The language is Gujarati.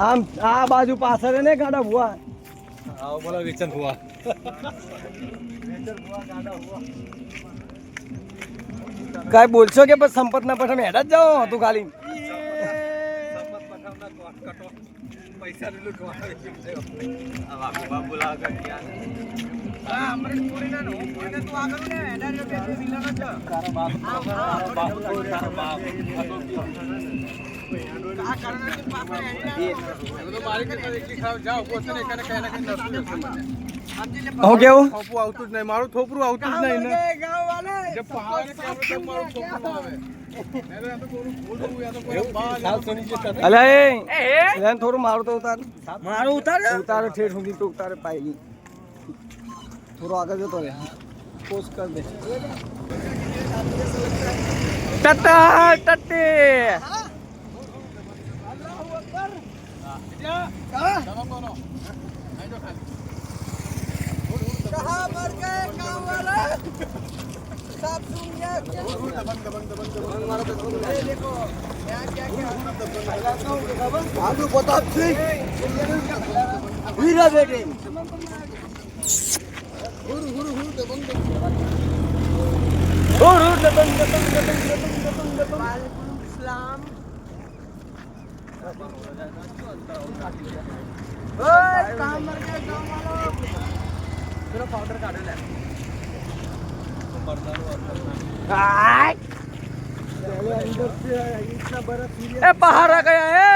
આમ આ બાજુ પાછળ ને ગાડા ભુવા આવો બોલો વેચન ભુવા કઈ બોલશો કે બસ સંપત ના પઠાણ હેડા જ જાઓ તું ખાલી પૈસા હું કેવું આવતું જ નહીં મારું થોપરું આવતું જ નહીં ને થોડું મારું તો ઉતાર મારું ઉતારે ઠેઠ સુધી તો ઉતારે પાયલી થોડો આગળ જતો રે પોસ્ટ કર દે ટટા ટટે कहाँ मर गए काम वाला सब सुन गया देखो क्या आलू प्रताप सिंह वीरा बेटे काम मर गए गाँव वालों चलो पाउडर काढो ले अंदर से इतना बड़ा ए बाहर आ गया है